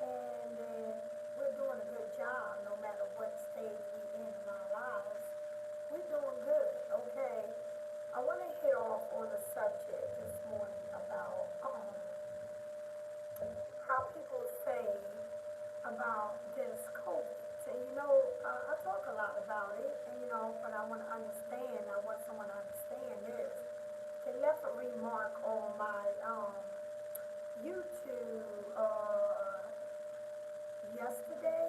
and we're doing a good job no matter what stage we're in our lives. We're doing good, okay? I want to hit off on a subject this morning about how people say about this COVID. And I talk a lot about it, and but I want to understand, I want someone to understand this. They left a remark on my YouTube yesterday,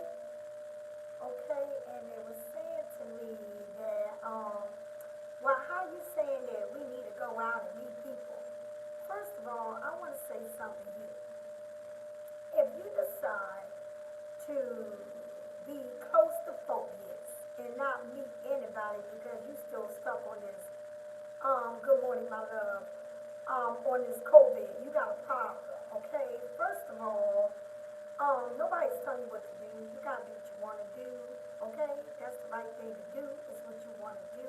okay, and they were saying to me that, well, how you saying that we need to go out and meet people? First of all, I want to say something here. If you decide to be close to phobias and not meet anybody because you still stuck on this, good morning, my love, on this COVID, you got a problem, okay? First of all, nobody's telling you what to do. You gotta do what you want to do, okay? That's the right thing to do. It's what you want to do.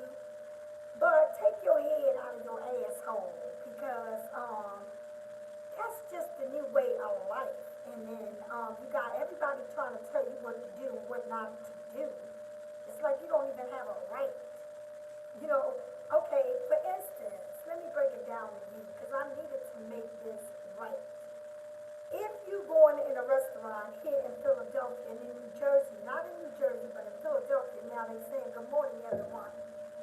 But take your head out of your asshole because that's just the new way of life. And then you got everybody trying to tell you what to do and what not to do. It's like you don't even have a right. Okay, for instance, let me break it down with you because I needed to make this right. If you going in a restaurant here in Philadelphia and in New Jersey, not in New Jersey, but in Philadelphia, now they saying good morning everyone,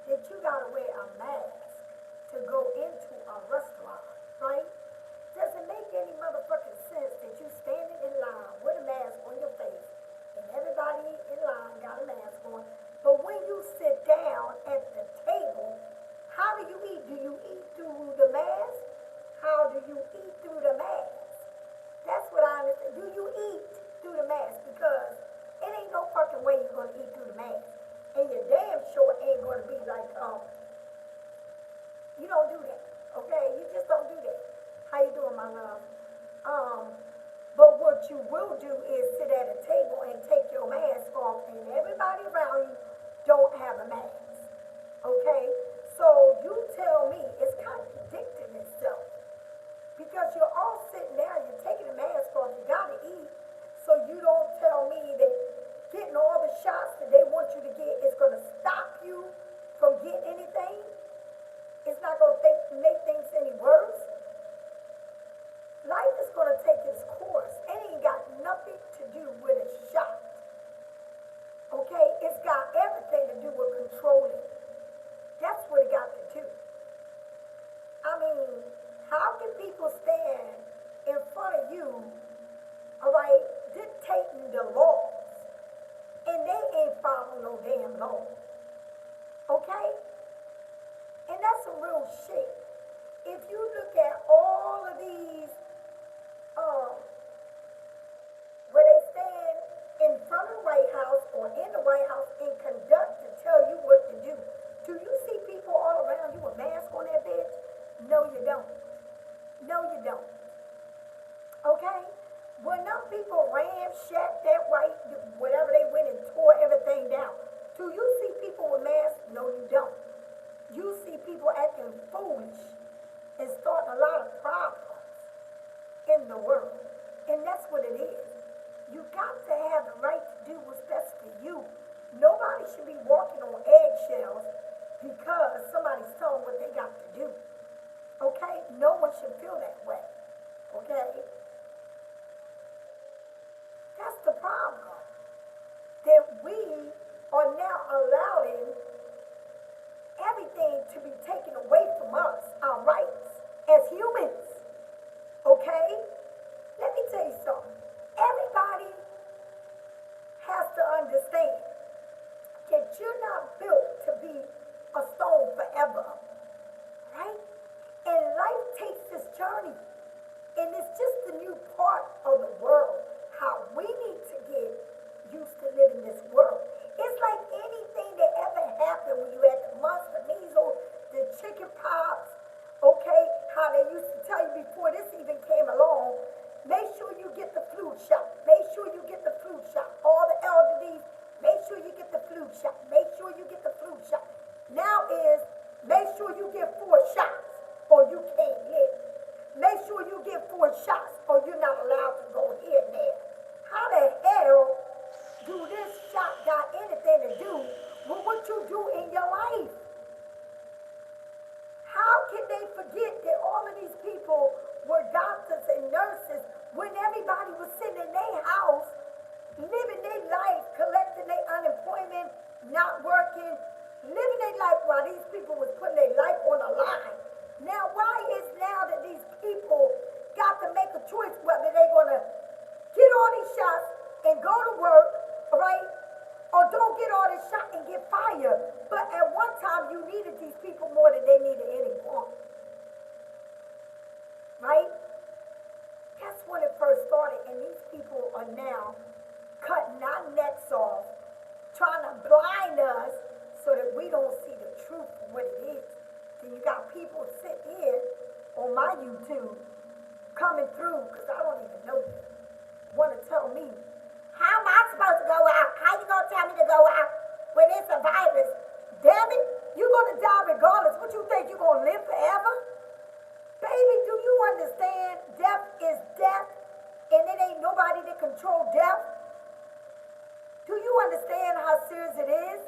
that you gotta wear a mask to go into a restaurant, right? Does it make any motherfucking sense that you standing in line with a mask on your face and everybody in line got a mask on, but when you sit down at the table, how do you eat? Do you eat through the mask? How do you eat through the mask? That's what I understand. Do you eat through the mask? Because it ain't no fucking way you're gonna eat through the mask. And you damn sure ain't gonna be like, you don't do that. Okay? You just don't do that. How you doing, my love? But what you will do is sit at a table and take your mask off and everybody around you don't have a mask. Okay? So you tell me it's contradicting itself. Because you're all sitting there, you're taking the mask off, you gotta eat. So you don't tell me that getting all the shots that they want you to get is gonna stop you from getting anything. It's not gonna make things any worse. Life is gonna take its course. It ain't got nothing to do with a shot. Okay? It's got everything to do with controlling. That's what it got to do. I mean, how can people stand in front of you, all right, dictating the laws, and they ain't following no damn law? Okay? And that's some real shit. If you look at all of these, where they stand in front of the White House or in the White House and conduct to tell you what to do you see people all around you with masks on their bitch? No, you don't. No, you don't. Okay? When them people ramshacked that whatever they went and tore everything down, do you see people with masks? No, you don't. You see people acting foolish and starting a lot of problems in the world. And that's what it is. You got to have the right to do what's best for you. Nobody should be walking on eggshells because somebody's telling what they got to do. Okay? No one should feel that way. Okay? That's the problem. That we are now allowing everything to be taken away from us, our rights as humans. Okay? Let me tell you something. Everybody has to understand that you're not built to be a stone forever. Right? And life takes this journey. And it's just a new part of the world. How we need to get used to living this world. It's like anything that ever happened when you had the mumps, the measles, the chicken pox, okay? How they used to tell you before this even came along, make sure you get the flu shot. Make sure you get the flu shot. All the elderly, make sure you get the flu shot. Make sure you get the flu shot. Now is make sure you get 4 shots or you can't live. Make sure you get 4 shots or you're not allowed to go here and there. How people more than they need any want. Right? That's when it first started, and these people are now cutting our necks off, trying to blind us so that we don't see the truth of what it is. Then you got people sitting here on my YouTube coming through, because I don't even know you, want to tell me, how am I supposed to go out? How you going to tell me to go out when it's a virus? Damn it, you're going to die regardless. What you think, you're going to live forever? Baby, do you understand death is death, and it ain't nobody that control death? Do you understand how serious it is?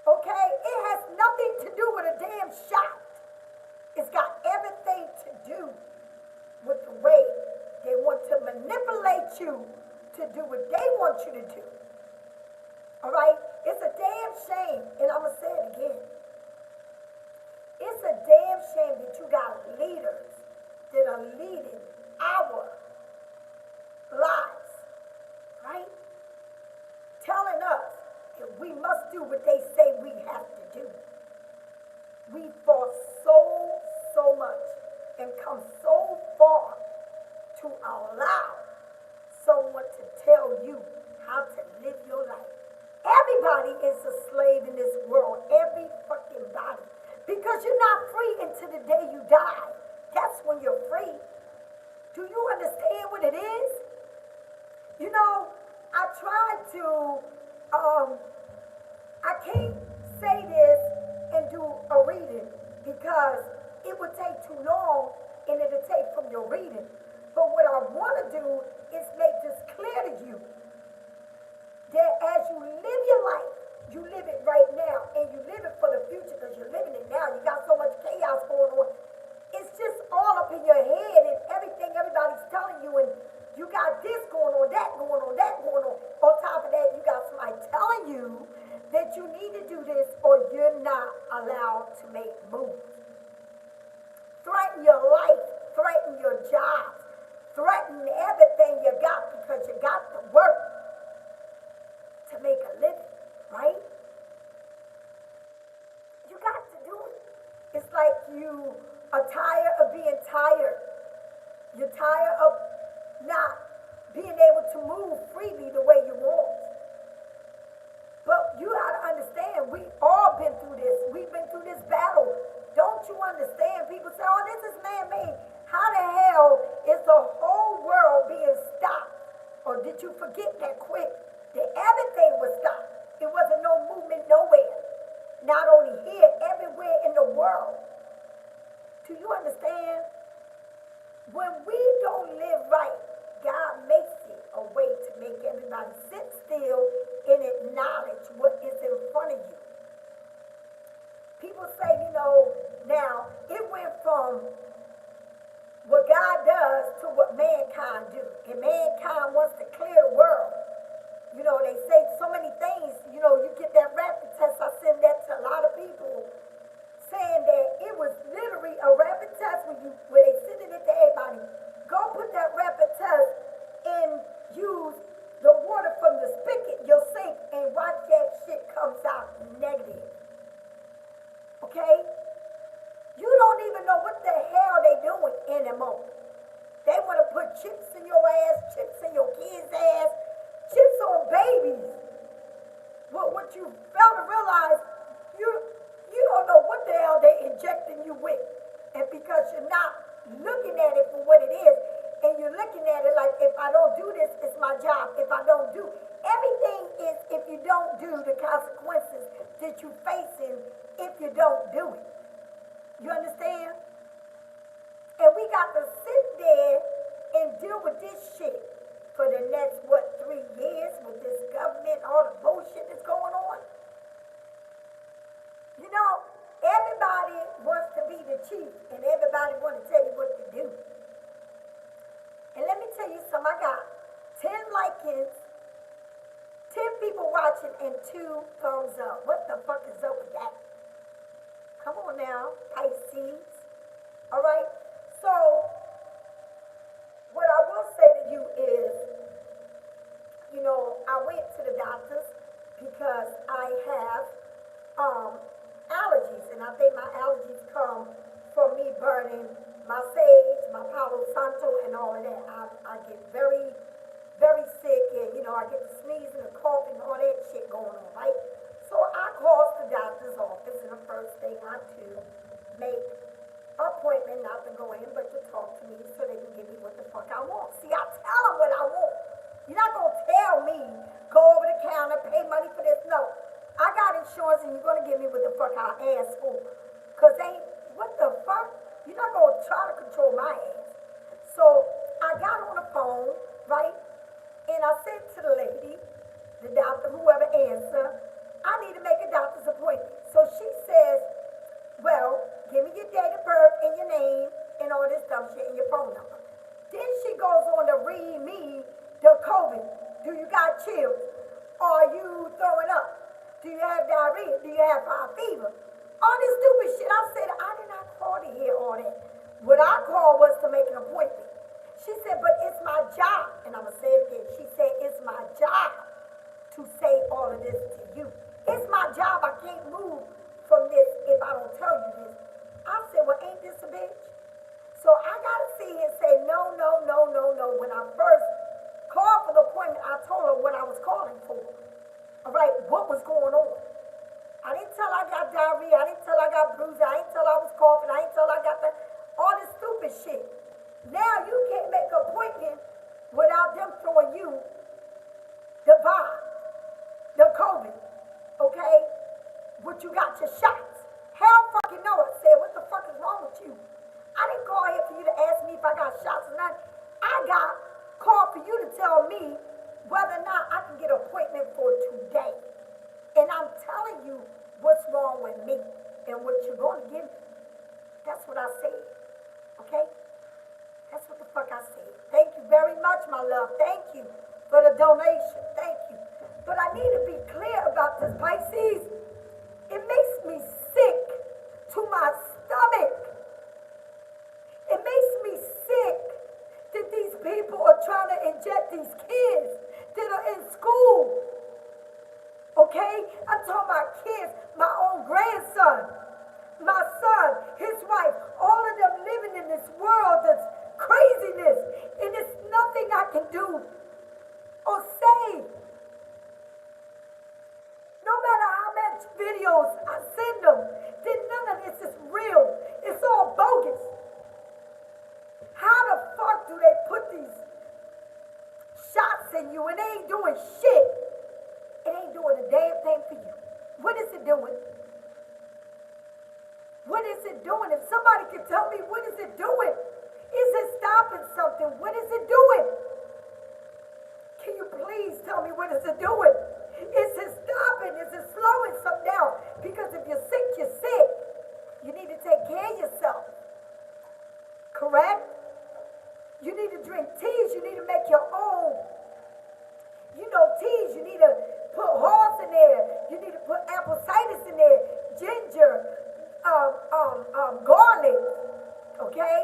Okay? It has nothing to do with a damn shot. It's got everything to do with the way they want to manipulate you to do what they want you to do. All right? It's a damn shame, and I'm going to say it again. It's a damn shame that you got leaders that are leading our lives, right? Telling us that we must do what they say we have to do. We fought so much and come so far to allow someone to tell you how to live your life. Everybody is a slave in this world, every fucking body. Because you're not free until the day you die. That's when you're free. Do you understand what it is? You know, I tried to, I can't say this and do a reading because it would take too long and it'll take from your reading. But what I want to do is make this clear to you that as you live your life, you live it right now, and you live it for the future because you're living it now. You got so much chaos going on. It's just all up in your head and everything everybody's telling you, and you got this going on, that going on, that going on. On top of that, you got somebody telling you that you need to do this or you're not allowed to make moves. Threaten your life, threaten your job, threaten everything you got because you got to work to make a living. Right? You got to do it. It's like you are tired of being tired. You're tired of not being able to move freely the way you want. But you got to understand, we all been through this. We've been through this battle. Don't you understand? People say, oh, this is man-made. How the hell is the whole world being stopped? Or did you forget that quick? That everything was stopped. There wasn't no movement nowhere. Not only here, everywhere in the world. Do you understand? When we don't live right, God makes it a way to make everybody sit still and acknowledge what is in front of you. People say, you know, now it went from what God does to what mankind do. And mankind wants to clear the world. You know, they say so many things. You know, you get that rapid test. I send that to a lot of people saying that it was literally a rapid test where they send it to everybody. Go put that rapid test and use the water from the spigot, your sink, and watch that shit comes out negative. Okay? You don't even know what the hell they doing anymore. They want to put chips in your ass, chips in your kid's ass, chips on babies. What you fail to realize, you don't know what the hell they injecting you with. And because you're not looking at it for what it is, and you're looking at it like, if I don't do this, it's my job. If I don't do, everything is if you don't do the consequences that you're facing if you don't do it. You understand? And we got to sit there and deal with this shit for the next, 3 years with this government, all the bullshit that's going on. You know, everybody wants to be the chief, and everybody wants to tell you what to do. And let me tell you something, I got 10 likings, 10 people watching, and 2 thumbs up. What the fuck is up with that? Come on now, Pisces. All right? So, what I will say to you is, you know, I went to the doctors because I have tonsil and all of that. I get very, very sick, and I get the sneeze and the cough and all that shit going on, right? So I calls the doctor's office, and the first thing I do, make appointment not to go in, but to talk to me so they can give me what the fuck I want. See, I tell them what I want. You're not gonna tell me, go over the counter, pay money for this. No. I got insurance and you're gonna give me what the fuck I asked for. Cause what the fuck? You're not gonna try to control my ass. So I got on the phone, right? And I said to the lady, the doctor, whoever answered, I need to make a doctor's appointment. So she says, well, give me your date of birth and your name and all this dumb shit and your phone number. Then she goes on to read me the COVID. Do you got chills? Are you throwing up? Do you have diarrhea? Do you have high fever? All this stupid shit. I said, I did not call to hear all that. What I called was to make an appointment. She said, but it's my job. And I'm going to say it again. She said, it's my job to say all of this to you. It's my job. I can't move from this if I don't tell you this. I said, well, ain't this a bitch? So I got to sit here and say, no, no, no, no, no. When I first called for the appointment, I told her what I was calling for. All right, what was going on? I didn't tell her I got diarrhea. I didn't tell her I got bruises. I didn't tell her I was coughing. I didn't tell her I got all this stupid shit. Now you can't make an appointment without them throwing you the vibe, the COVID, okay? What you got your shots. Hell fucking no. I said, what the fuck is wrong with you? I didn't call here for you to ask me if I got shots or not. I got called for you to tell me whether or not I can get an appointment for today. And I'm telling you what's wrong with me and what you're going to give me. That's what I said. Okay? That's what the fuck I said. Thank you very much, my love. Thank you for the donation. Thank you. But I need to be clear about this, Pisces. It makes me sick to my stomach. It makes me sick that these people are trying to inject these kids that are in school. Okay? I'm talking about kids, my own grandson, my son, his wife, all of them living in this world that's craziness. And there's nothing I can do or say. No matter how much videos I send them, then none of this is real. It's all bogus. How the fuck do they put these shots in you and they ain't doing shit? It ain't doing a damn thing for you. What is it doing? What is it doing? If somebody can tell me what is it doing? Is it stopping something? What is it doing? Can you please tell me what is it doing? Is it stopping? Is it slowing something down? Because if you're sick, you're sick. You need to take care of yourself. Correct? You need to drink teas. You need to make your own, teas. You need to put horse in there. You need to put apple cider in there. Ginger, garlic. Okay?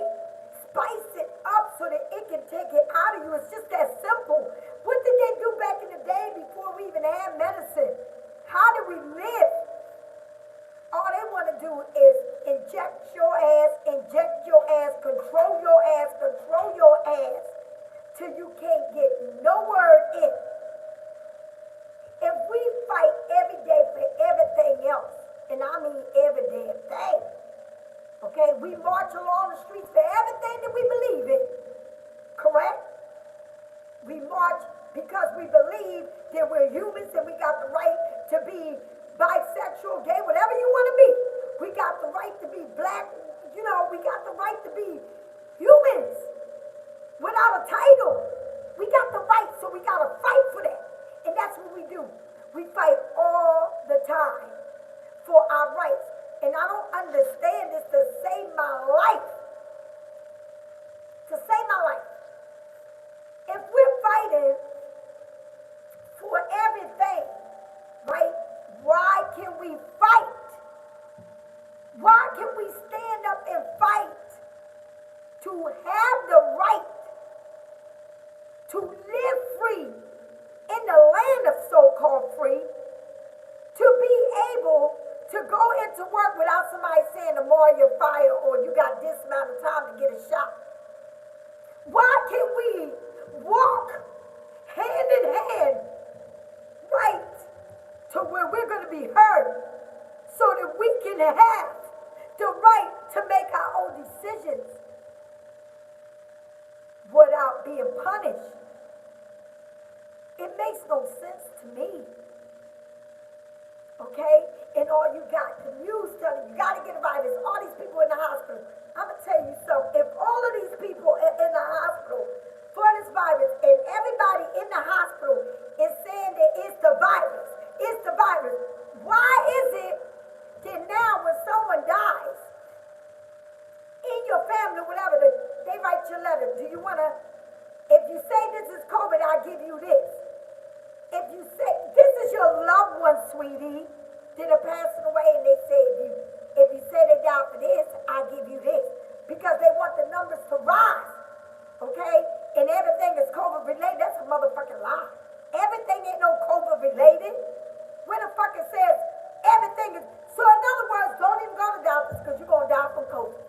Spice it up so that it can take it out of you. It's just that simple. What did they do back in the day before we even had medicine? How did we live? All they want to do is inject your ass, control your ass, till you can't get no word in. If we fight every day for everything else, and I mean every damn thing, okay, we march along the streets for everything that we believe in, correct? We march because we believe that we're humans and we got the right to be bisexual, gay, whatever you want to be. We got the right to be black, we got the right to be humans without a title. We got the right, so we got to fight for that. And that's what we do. We fight all the time for our rights. And I don't understand this to save my life. To save my life. If we're fighting for everything, right? Why can we fight? Why can we stand up and fight to have the right to live free in the land of so-called free, to be able to go into work without somebody saying tomorrow you're fired or you got this amount of time to get a shot? Why can't we walk hand in hand, right, to where we're going to be heard so that we can have the right to make our own decisions without being punished? It makes no sense to me. Okay? And all you got, the news telling you got to get a virus. All these people in the hospital. I'm going to tell you something. If all of these people in the hospital for this virus and everybody in the hospital is saying that it's the virus, why is it that now when someone dies in your family, whatever, they write your letter? Do you want to, if you say this is COVID, I'll give you this. If you say, this is your loved one, sweetie, that are passing away, and they say, if you say they died for this, I'll give you this. Because they want the numbers to rise, okay? And everything is COVID related. That's a motherfucking lie. Everything ain't no COVID related. When the fuck it says everything is, so in other words, don't even go to doctors because you're going to die from COVID.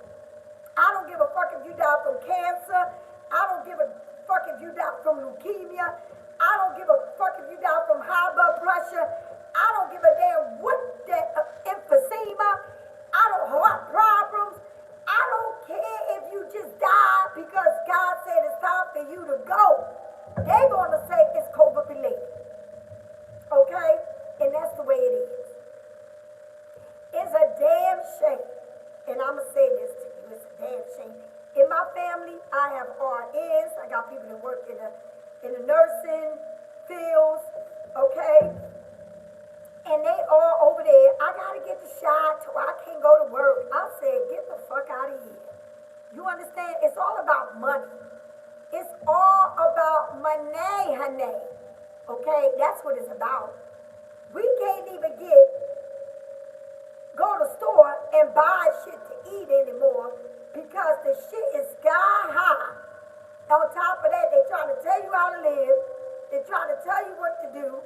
I don't give a fuck if you die from cancer. I don't give a fuck if you die from leukemia. I don't give a fuck if you die from high blood pressure. I don't give a damn what that emphysema. I don't heart problems. I don't care if you just die because God said it's time for you to go. They're going to say it's COVID related. Okay? And that's the way it is. It's a damn shame. And I'm going to say this to you. It's a damn shame. In my family, I have RNs. I got people that work in the nursing fields, okay? And they all over there, I gotta get the shot or I can't go to work. I said, get the fuck out of here. You understand? It's all about money. It's all about money, honey. Okay? That's what it's about. We can't even go to the store and buy shit to eat anymore because the shit is sky high. On top of that, they trying to tell you how to live. They trying to tell you what to do.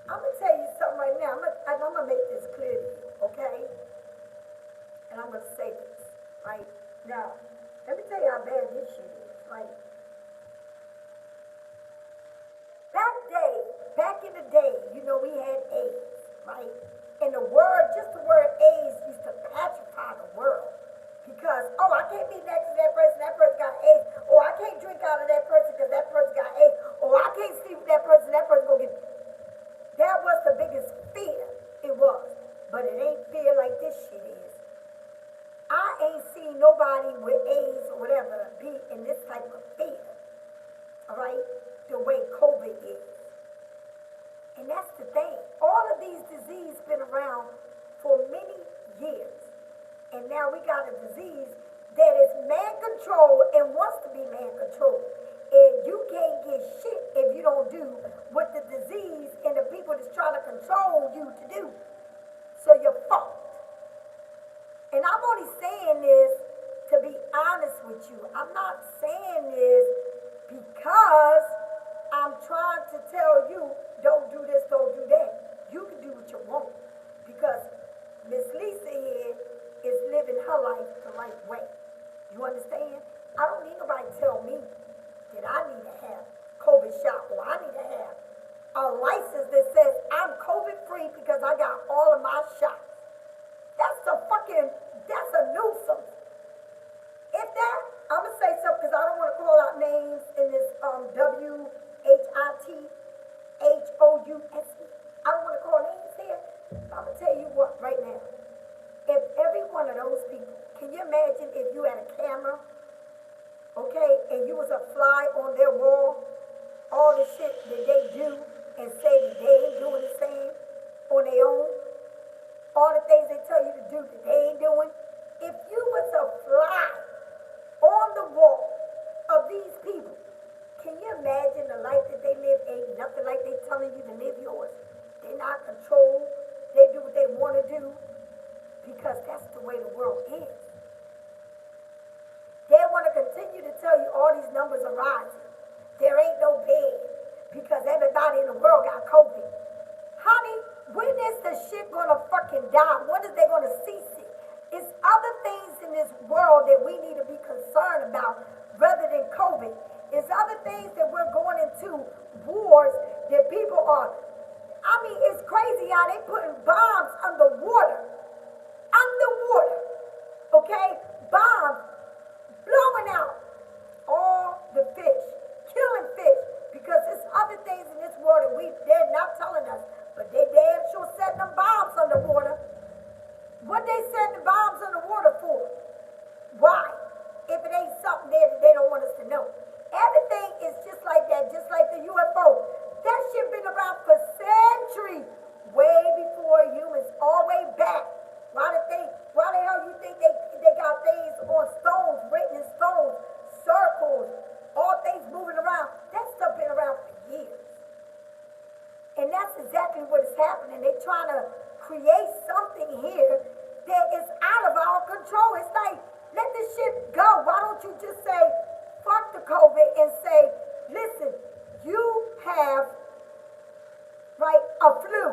I'm going to tell you something right now. I'm going to make this clear to you, okay? And I'm going to say this, right? Now, let me tell you how bad this shit is, right? Back in the day, you know, we had AIDS, right? And the word AIDS used to petrify the world. Because, oh, I can't be next to that person got AIDS. Or I can't drink out of that person because that person got AIDS. Or I can't sleep with that person gonna get. That was the biggest fear. It was. But it ain't fear like this shit is. I ain't seen nobody with AIDS or whatever be in this type of fear. Alright? The way COVID is. And that's the thing. All of these diseases been around for many years. And now we got a disease that is man-controlled and wants to be man-controlled. And you can't get shit if you don't do what the disease and the people that's trying to control you to do. So you're fucked. And I'm only saying this to be honest with you. I'm not saying this because I'm trying to tell you, don't do this, don't do that. You can do what you want. Because Miss Lisa here is living her life the right way. You understand? I don't need nobody to tell me that I need to have COVID shot or I need to have a license that says I'm COVID free because I got all of my shots. That's a nuisance. If that, I'm going to say something because I don't want to call out names in this WHITHOUSE. I don't want to call names here. I'm going to tell you what right now. If every one of those people, can you imagine if you had a camera, okay, and you was a fly on their wall, all the shit that they do and say that they ain't doing the same on their own, all the things they tell you to do that they ain't doing. If you was a fly on the wall of these people, can you imagine the life that they live ain't nothing like they telling you to live yours? They're not controlled. They do what they want to do. Because that's the way the world is. They want to continue to tell you all these numbers are rising. There ain't no bed because everybody in the world got COVID. Honey, when is the shit gonna fucking die? When is they gonna cease it? It's other things in this world that we need to be concerned about rather than COVID. It's other things that we're going into wars that people are. I mean, it's crazy how they putting bombs underwater. Underwater. Okay? Bombs blowing out all the fish, killing fish, because there's other things in this world that they're not telling us, but they damn sure setting them bombs underwater. What they setting the bombs underwater for? Why? If it ain't something there that they don't want us to know. Everything is just like that, just like the UFO. That shit been around for centuries, way before humans, all the way back. Why the hell you think they got things on stones, written in stones, circles, all things moving around? That stuff been around for years. And that's exactly what is happening. They're trying to create something here that is out of our control. It's like, let this shit go. Why don't you just say, fuck the COVID and say, listen, you have, right, a flu.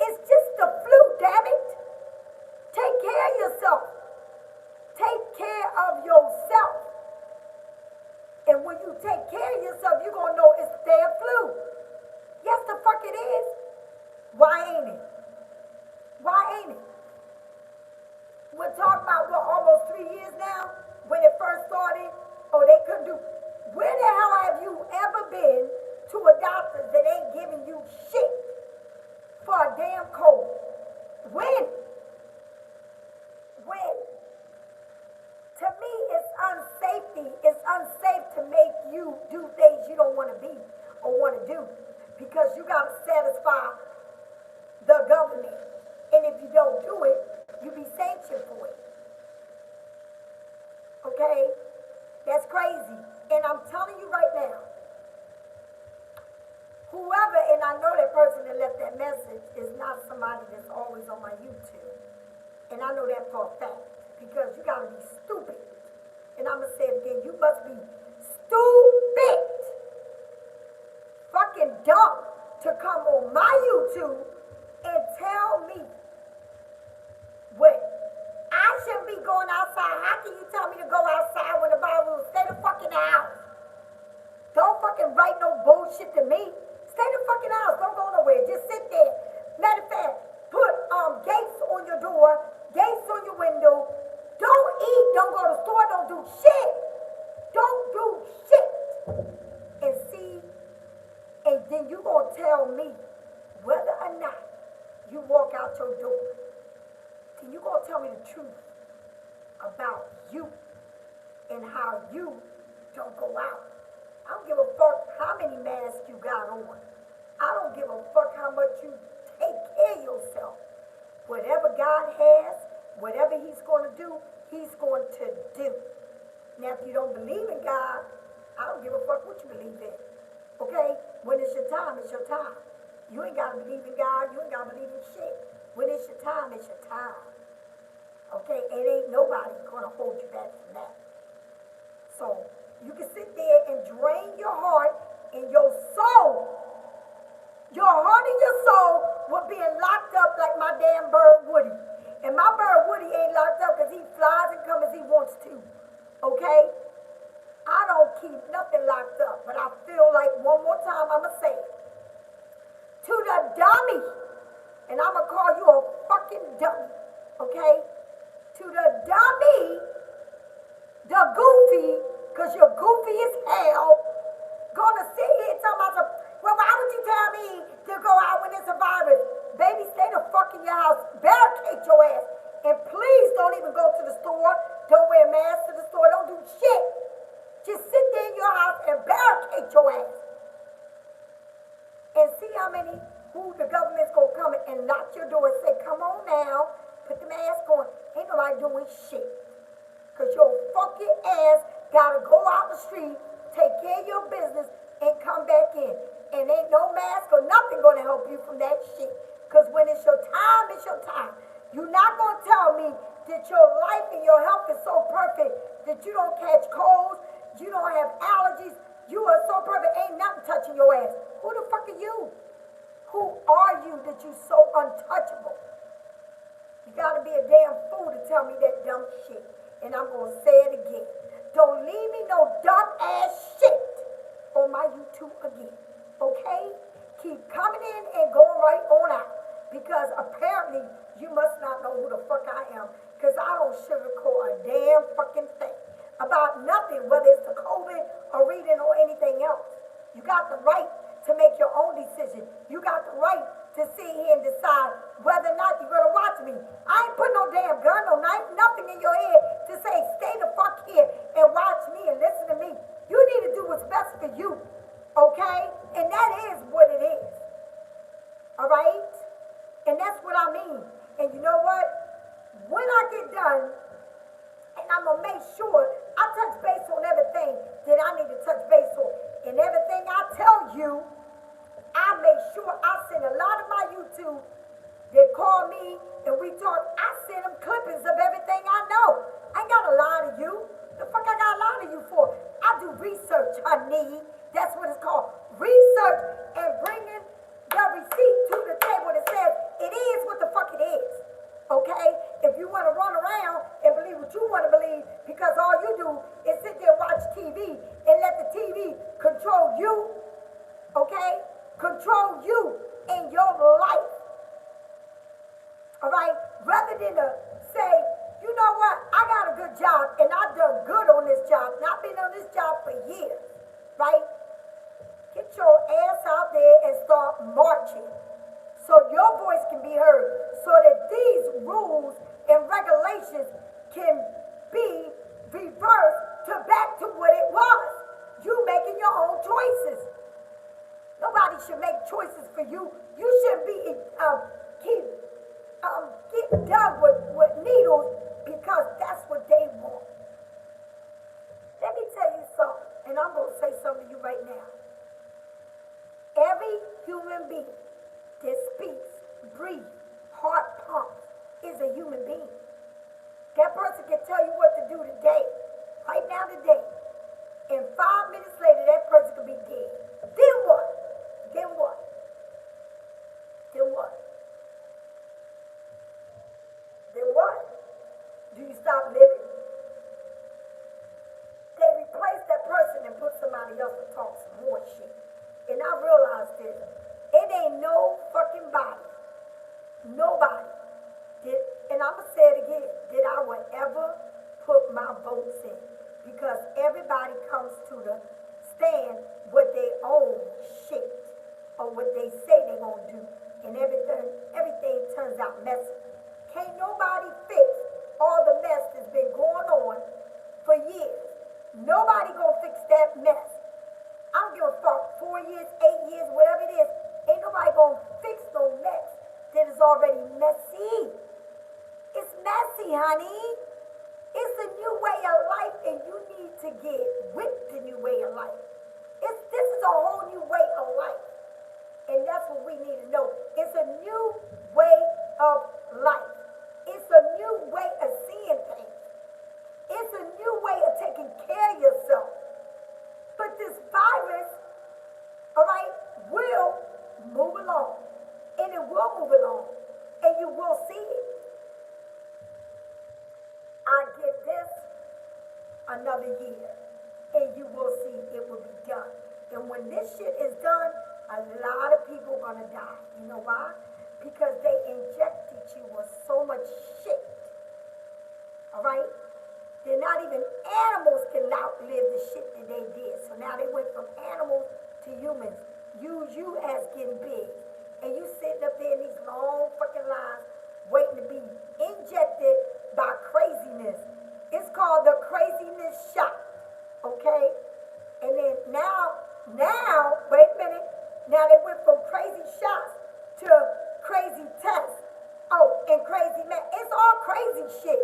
It's just a flu, damn it. Take care of yourself. Take care of yourself. And when you take care of yourself, you're going to know it's the damn flu. Yes, the fuck it is. Why ain't it? Why ain't it? We're talking about, what, almost 3 years now? When it first started? Oh, they couldn't do. Where the hell have you ever been to a doctor that ain't giving you shit for a damn cold? When? When? To me, it's unsafety. It's unsafe to make you do things you don't want to be or want to do, because you got to satisfy the government. And if you don't do it, you be sanctioned for it. Okay? That's crazy. And I'm telling you right now, whoever, and I know that person that left that message is not somebody that's always on my YouTube. And I know that for a fact, because you gotta be stupid. And I'm gonna say it again, you must be stupid, fucking dumb, to come on my YouTube and tell me what I shouldn't be going outside. How can you tell me to go outside when the Bible says stay the fucking house? Don't fucking write no bullshit to me. Stay the fucking house. Don't go nowhere. Just sit there. Matter of fact, put gates on your door, gates on your window. Don't eat. Don't go to the store. Don't do shit. Don't do shit. And see, and then you gonna tell me whether or not you walk out your door. Then you gonna tell me the truth about you and how you don't go out. I don't give a fuck how many masks you got on. I don't give a fuck how much you take care of yourself. Whatever God has, whatever he's going to do, he's going to do. Now, if you don't believe in God, I don't give a fuck what you believe in. Okay? When it's your time, it's your time. You ain't got to believe in God. You ain't got to believe in shit. When it's your time, it's your time. Okay? It ain't nobody going to hold you back from that. So, you can sit there and drain your heart and your soul. Your heart and your soul will being locked up like my damn bird Woody. And my bird Woody ain't locked up because he flies and comes as he wants to. Okay? I don't keep nothing locked up. But I feel like one more time I'm going to say it. To the dummy. And I'm going to call you a fucking dummy. Okay? To the dummy. The goofy. Because you're goofy as hell. Gonna sit here and tell myself, well, why would you tell me to go out when it's a virus? Baby, stay the fuck in your house. Barricade your ass. And please don't even go to the store. Don't wear a mask to the store. Don't do shit. Just sit there in your house and barricade your ass. And see how many, who the government's gonna come and knock your door and say, come on now, put the mask on. Ain't nobody doing shit. Because your fucking ass gotta go out the street, take care of your business, and come back in. And ain't no mask or nothing gonna help you from that shit. Because when it's your time, it's your time. You're not gonna tell me that your life and your health is so perfect that you don't catch colds, you don't have allergies, you are so perfect, ain't nothing touching your ass. Who the fuck are you? Who are you that you so untouchable? You gotta be a damn fool to tell me that dumb shit. And I'm gonna say it again. Don't leave me no dumb to again. Okay? Keep coming in and going right on out. Because apparently you must not know who the fuck I am. Because I don't sugarcoat a damn fucking thing about nothing, whether it's the COVID or reading or anything else. You got the right to make your own decision. You got the right to sit here and decide whether or not you're going to watch me. I ain't put no damn gun, no knife, nothing in your head to say stay the fuck here and watch me and listen to me. You need to do what's best for you, okay? And that is what it is, all right? And that's what I mean. And you know what? When I get done, and I'm going to make sure I touch base on everything that I need to touch base on. And everything I tell you, I make sure I send a lot of my YouTube. They call me and we talk. I send them clippings of everything I know. I ain't got to lie to you. The fuck I got to lie to you for? I do research, honey. That's what it's called. Research and bringing the receipt to the table that says it is what the fuck it is. Okay? If you want to run around and believe what you want to believe because all you do is sit there and watch TV and let the TV control you, okay? Control you in your life. All right? Rather than to say, you know what? I got a good job and I've done good on this job and I've been on this job for years, right? Get your ass out there and start marching so your voice can be heard, so that these rules and regulations can be reversed to back to what it was. You making your own choices. Nobody should make choices for you. You shouldn't be getting done with needles because that's what they want. Let me tell you something, and I'm going to say something to you right now. Every human being that speaks, breathes, heart pumps is a human being. That person can tell you what to do today, right now today. And 5 minutes later, that person could be dead. Then what? Then what? Then what? Then what? Do you stop living? They replace that person and put somebody else to talk some more shit. And I realized this. It ain't no fucking body. Nobody. And I'm going to say it again. That I would ever put my votes in. Because everybody comes to the stand with their own shit. Or what they say they're going to do. And everything turns out messy. Can't nobody fix all the mess that's been going on for years. Nobody going to fix that mess. I don't give a fuck, 4 years, 8 years, whatever it is. Ain't nobody gonna fix no mess that is already messy. It's messy, honey. It's a new way of life, and you need to get with the new way of life. This is a whole new way of life. And that's what we need to know. It's a new way of life. It's a new way of seeing things. It's a new way of taking care of yourself. But this virus, all right, will move along. And it will move along. And you will see it. I give this another year. And you will see it will be done. And when this shit is done, a lot of people are going to die. You know why? Because they injected you with so much shit. All right? They're not even animals can outlive the shit that they did. So now they went from animals to humans. Use you as getting big. And you sitting up there in these long fucking lines waiting to be injected by craziness. It's called the craziness shot. Okay? And then now, wait a minute. Now they went from crazy shots to crazy tests. Oh, and crazy man. It's all crazy shit.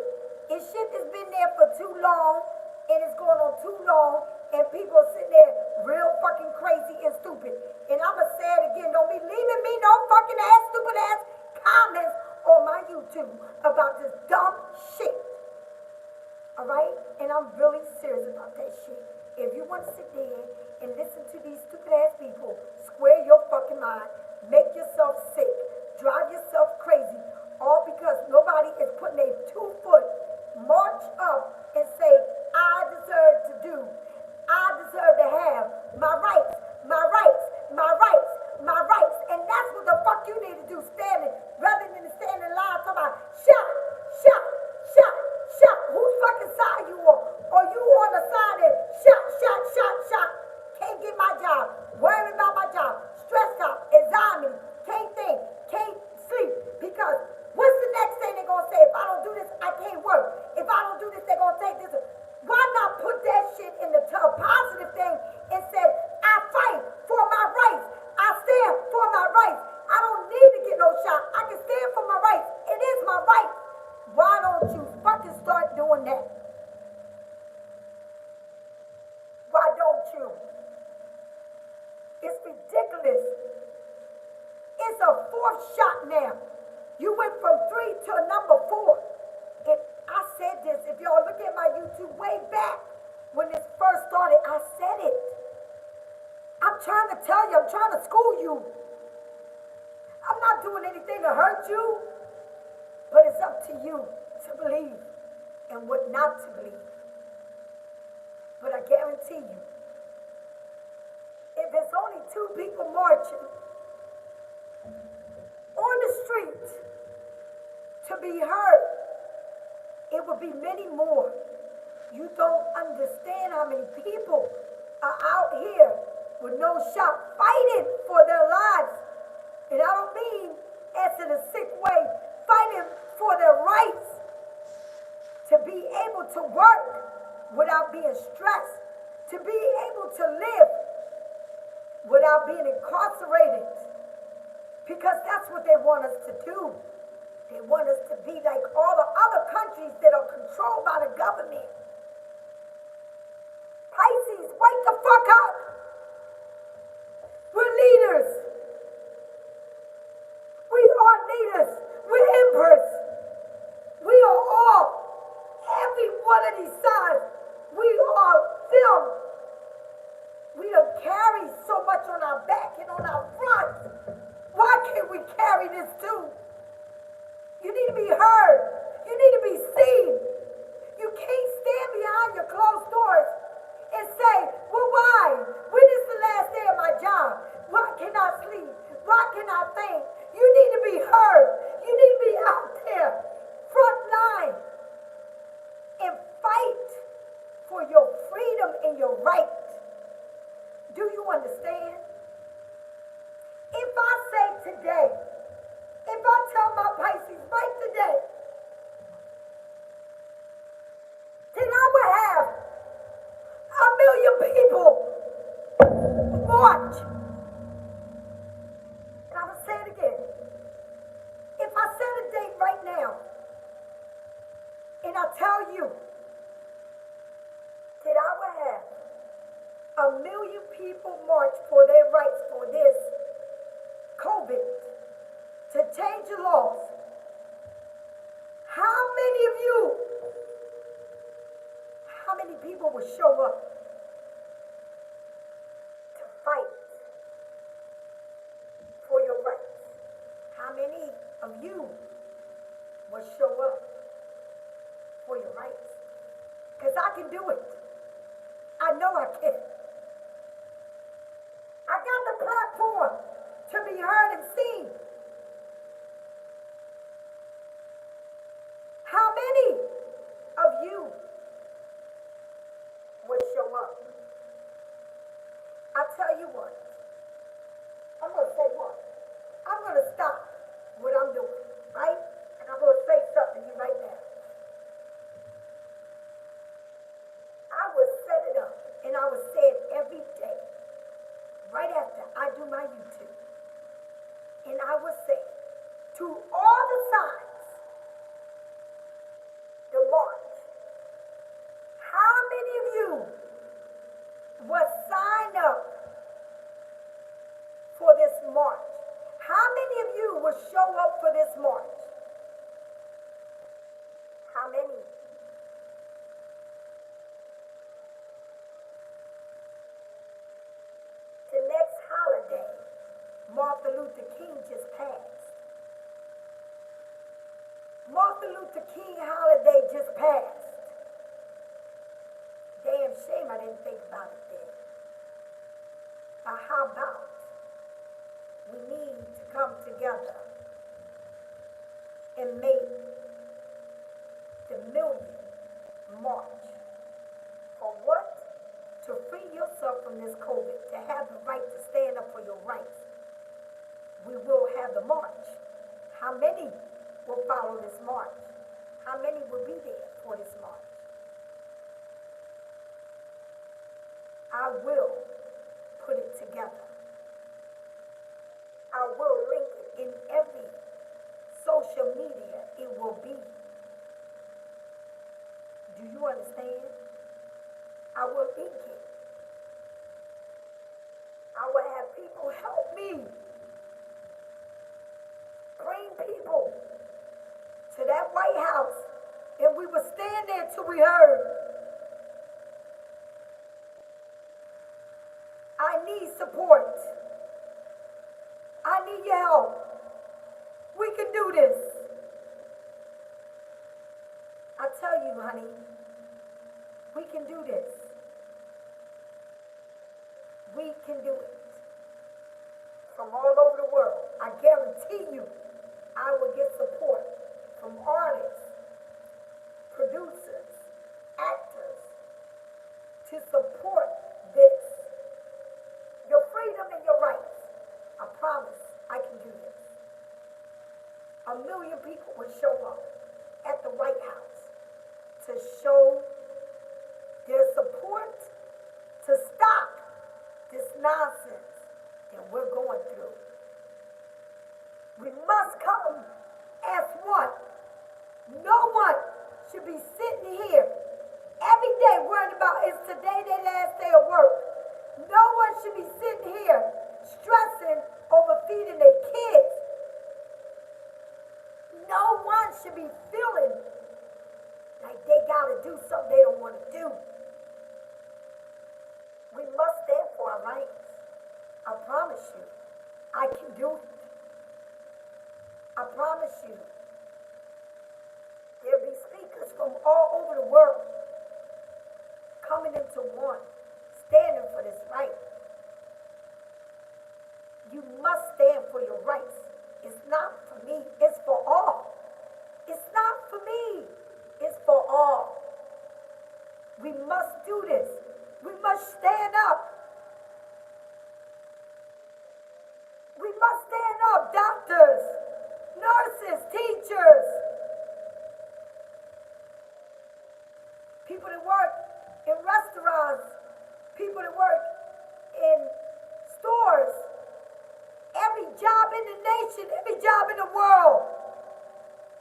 It's shit that's been there for too long, and it's going on too long, and people are sitting there real fucking crazy and stupid. And I'm going to say it again. Don't be leaving me no fucking ass, stupid ass comments on my YouTube about this dumb shit. All right? And I'm really serious about that shit. If you want to sit there and listen to these stupid ass people, square your fucking mind, make yourself sick, drive yourself crazy, all because nobody is putting a 2-foot march up and say, I deserve to have my rights. My fuck you need to do standing rather than standing in line talking about shot, shot, shot, shot. Whose fucking side you on? Or you on the side that shot, shot, shot, shot. Can't get my job. Worrying about my job. Stressed out. Anxiety. Can't think. Can't sleep. Because what's the next thing they're going to say? If I don't do this, I can't work. If I don't do this, they're going to take this. Why not put that shit in the positive thing and say, I fight for my rights. I stand for my rights. I don't need to get no shot. I can stand for my rights. It is my right. Why don't you fucking start doing that? Why don't you? It's ridiculous. It's a fourth shot now. You went from 3 to a number 4. And I said this, if y'all look at my YouTube way back when this first started, I said it. I'm trying to tell you, I'm trying to school you. I'm not doing anything to hurt you, but it's up to you to believe and what not to believe. But I guarantee you, if there's only 2 people marching on the street to be heard, it will be many more. You don't understand how many people are out here with no shot fighting for their lives. And I don't mean as in a sick way, fighting for their rights to be able to work without being stressed, to be able to live without being incarcerated. Because that's what they want us to do. They want us to be like all the other countries that are controlled by the government. Pisces, wake the fuck up. We're leaders. We are leaders. We're emperors. We are all, every one of these signs, we are them. We don't carry so much on our back and on our front. Why can't we carry this too? You need to be heard. You need to be seen. You can't stand behind your closed doors and say, well, why? When is the last day of my job? Why can I sleep? Why can I think? You need to be heard. You need to be out there, front line, and fight for your freedom and your right. Do you understand? If I say today, if I tell my Pisces right today, then I would have 1 million people march. And I will say it again. If I set a date right now, and I tell you that I would have 1 million people march for their rights for this COVID, to change the laws, how many people will show up to fight for your rights? How many of you will show up for your rights? Because I can do it. I know I can. I got the platform to be heard and seen. How many of you will show up? I tell you what, I'm going to say what? I'm going to stop what I'm doing, right? And I'm going to say something to you right now. I will set it up, and I will say it every day, right after I do my YouTube. And I will say to all the signs, the march, how many of you will sign up for this march? How many of you will show up for this march? How many? The next holiday, Martin Luther King just passed. Martin Luther King holiday just passed. Damn shame I didn't think about it then. How about we need to come together and make the million march. For what? To free yourself from this COVID, to have the right to stand up for your rights. We will have the march. How many will follow this march? How many will be there for this march? I will put it together. I will link it in every social media it will be. Do you understand? I will link it. I will have people help me. Bring people to that White House, and we will stand there till we heard. I need support. I need your help. We can do this. I tell you, honey, we can do this. We can do it. From all over the world, I guarantee you, I will get support from artists, producers, actors, to support this. Your freedom and your rights. I promise I can do this. 1 million people will show up at the White House to show their support to stop this nonsense that we're going through. We must come as one. No one should be sitting here every day worrying about is today their last day of work. No one should be sitting here stressing over feeding their kids. No one should be feeling like they gotta do something they don't want to do. We must stand for our rights. I promise you, I can do it. I promise you, there'll be speakers from all over the world coming into one, standing for this right. You must stand for your rights. It's not for me, it's for all. It's not for me, it's for all. We must do this. We must stand up. We must stand up, doctors, nurses, teachers, people that work in restaurants, people that work in stores, every job in the nation, every job in the world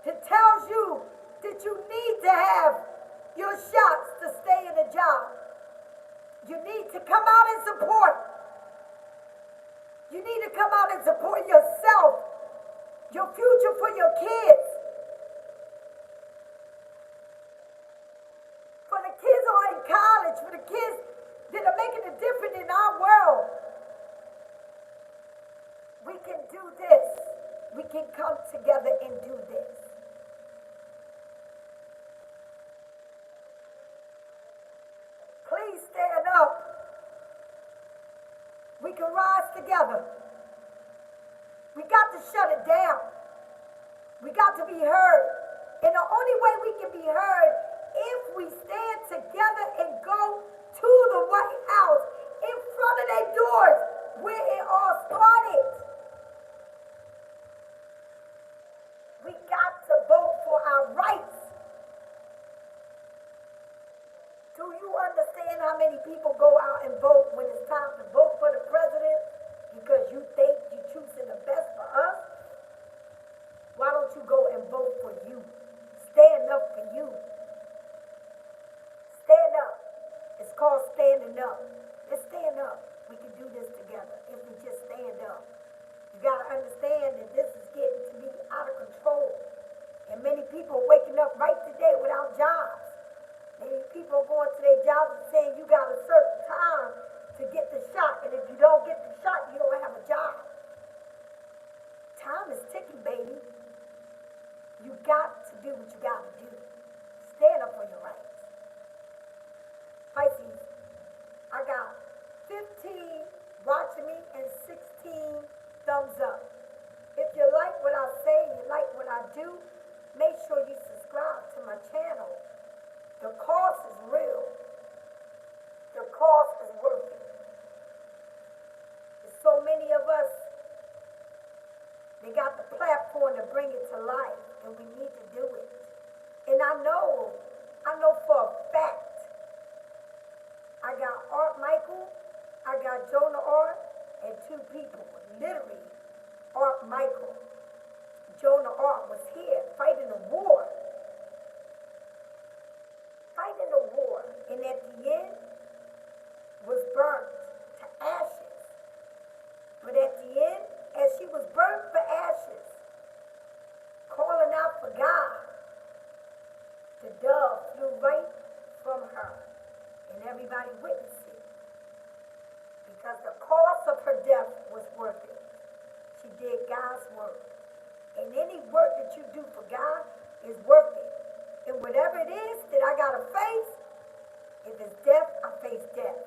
that tells you that you need to have your shots to stay in the job. You need to come out and support. You need to come out and support yourself, your future for your kids. For the kids who are in college, for the kids that are making a difference in our world. We can do this. We can come together and do this. Please stand up. We can rise together. We got to shut it down. We got to be heard. And the only way we can be heard if we stand together and go to the White House in front of their doors where it all started. We got to vote for our rights. Do you understand how many people go out and vote when it's time to vote for the president because you think you're choosing the best for us? Why don't you go and vote for you? Stand up for you. Stand up. It's called standing up. Let's stand up. We can do this together if we just stand up. You got to understand that this is getting to be out of control. And many people are waking up right today without jobs. Many people are going to their jobs and saying you got a certain time to get the shot. And if you don't get the shot, you don't have a job. Time is ticking, baby. You got to do what you got to do. Stand up for your rights. Pisces, I got 15 watching me and 16 thumbs and we need to do it. And I know for a fact, I got Art Michael, I got Jonah Art, and two people, literally, Art Michael, Jonah Art was here fighting a war, and at the end was burnt to ashes. But at the end, as she was burnt for ashes, calling out for God, the dove flew right from her, and everybody witnessed it. Because the cost of her death was worth it. She did God's work. And any work that you do for God is worth it. And whatever it is that I gotta face, if it's death, I face death.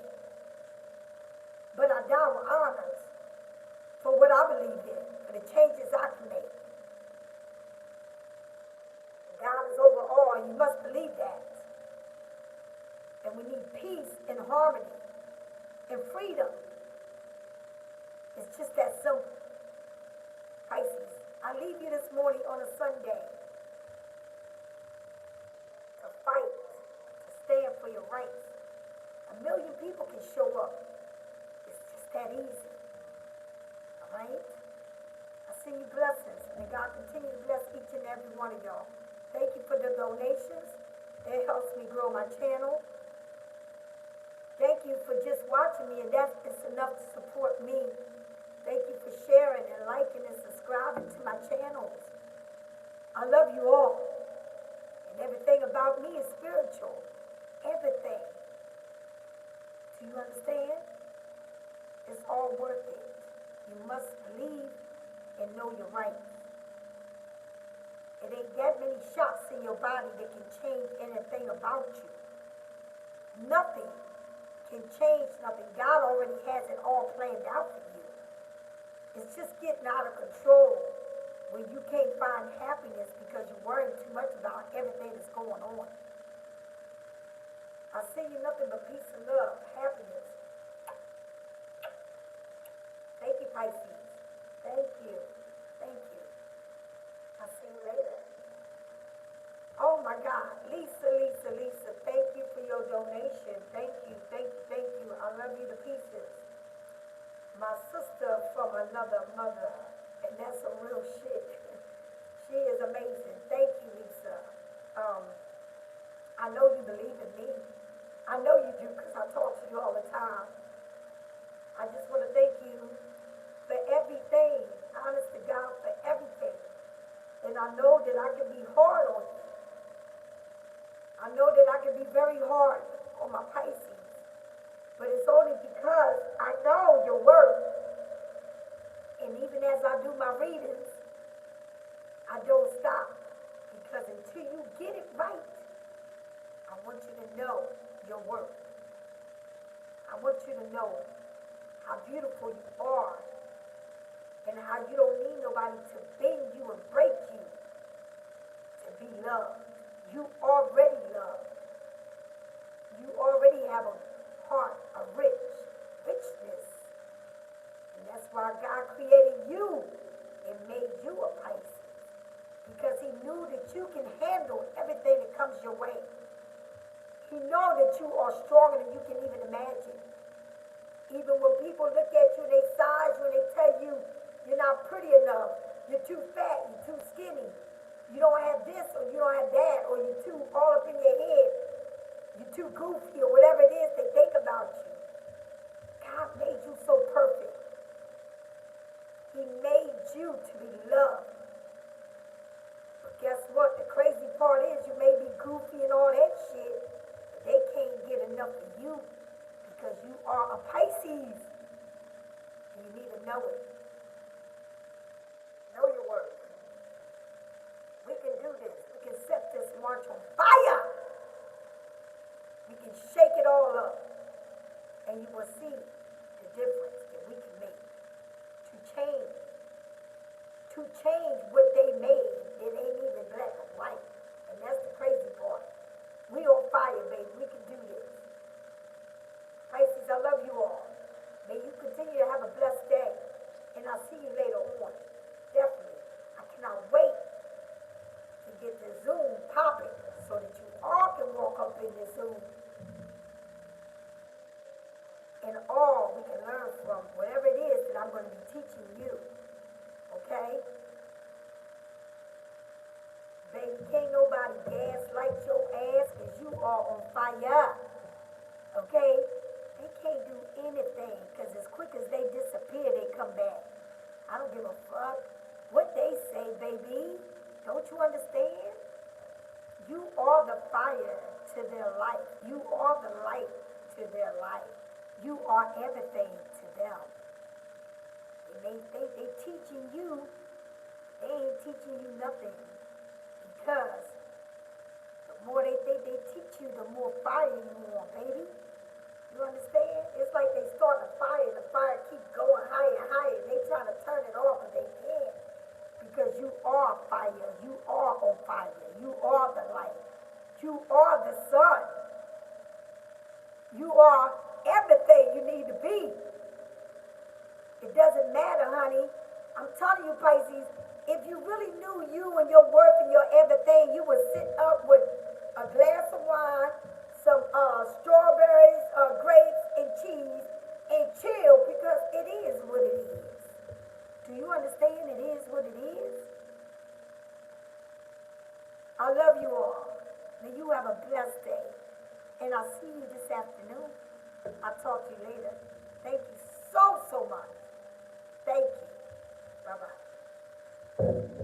But I die with honors for what I believe in, for the changes I can make. God is over all, and you must believe that. And we need peace and harmony and freedom. It's just that simple. Pisces, I leave you this morning on a Sunday to fight, to stand for your rights. 1 million people can show up. It's just that easy. All right? I send you blessings. May God continue to bless each and every one of y'all. Thank you for the donations. It helps me grow my channel. Thank you for just watching me, and that's enough to support me. Thank you for sharing and liking and subscribing to my channels. I love you all. And everything about me is spiritual. Everything. Do you understand? It's all worth it. You must believe and know your rights. It ain't that many shots in your body that can change anything about you. Nothing can change nothing. God already has it all planned out for you. It's just getting out of control when you can't find happiness because you're worrying too much about everything that's going on. I see you nothing but peace and love, happiness. Thank you, Pisces. Thank you. Thank you. I'll see you later. Oh my God. Lisa, thank you for your donation. Thank you. I love you to pieces. My sister from another mother, and that's some real shit. She is amazing. Thank you, Lisa. I know you believe in me. I know you do because I talk to you all the time. I just want to thank you for everything, honest to God, for everything. And I know that I can be hard on you. I know that I can be very hard on my Pisces. But it's only because I know your worth. And even as I do my readings, I don't stop. Because until you get it right, I want you to know your worth. I want you to know how beautiful you are and how you don't need nobody to bend you and break you to be loved. You already loved. You already have a heart, a richness. And that's why God created you and made you a Pisces. Because he knew that you can handle everything that comes your way. He knows that you are stronger than you can even imagine. Even when people look at you, they size you and they tell you you're not pretty enough, you're too fat, you're too skinny, you don't have this or you don't have that, or you're too all up in your head, you're too goofy, or whatever it is they think about you. God made you so perfect. He made you to be loved. But guess what? The crazy part is you may be goofy and all that shit, but they can't get enough of you because you are a Pisces. And you need to know it. Know your worth. We can do this. We can set this march on fire. We can shake it all up. And you will see the difference that we can make to change. To change what they made. It ain't even black and white. And that's the crazy part. We on fire, baby. We can do this. Pisces, I love you all. May you continue to have a blessed day. And I'll see you later on. Definitely. I cannot wait are everything to them. They teaching you, they ain't teaching you nothing, because the more they teach you, the more fire you want, baby. You understand? It's like they start a fire, the fire keep going higher and higher. They trying to turn it off, but they can't. Because you are fire. You are on fire. You are the light. You are the sun. You are everything you need to be. It doesn't matter, honey. I'm telling you, Pisces, if you really knew you and your worth and your everything, you would sit up with a glass of wine, some strawberries, grapes, and cheese, and chill, because it is what it is. Do you understand? It is what it is. I love you all. May you have a blessed day. And I'll see you this afternoon. I'll talk to you later. Thank you so much. Thank you. Bye-bye.